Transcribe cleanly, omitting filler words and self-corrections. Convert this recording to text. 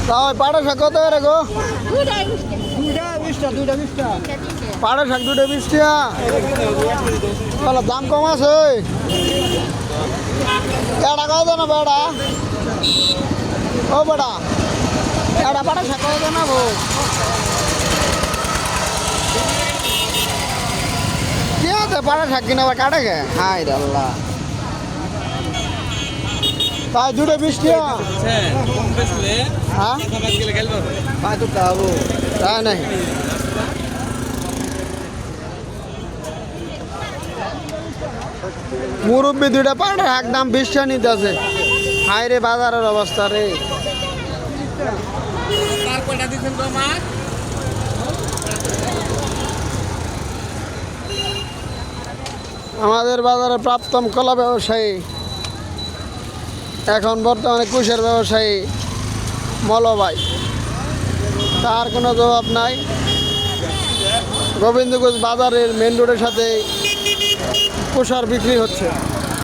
তাও পাড়া শাক কত করে গো? দুইটা 2টা 20টা। পাড়া শাক 2টা 20 টাকা। তাহলে দাম কম আছে। বেড়া কত না বেড়া? ও বেড়া এটা পাড়া শাক কত না গো? কি আছে পাড়া শাক কিনা আবার কাটে গে? হাই রে আল্লাহ। তাই 2টা 20 টাকা। হ্যাঁ তাই নাই মুরব্বী 2টা পাড়া একদম 20 টাকা নিতে আছে। হাই রে বাজারের অবস্থা রে। আমাদের বাজারে প্রাপ্তম কলা ব্যবসায়ী, এখন বর্তমানে কুশের ব্যবসায়ী মলভাই, তার কোনো জবাব নাই। গোবিন্দগঞ্জ বাজারের মেন রোডের সাথে কুশার বিক্রি হচ্ছে।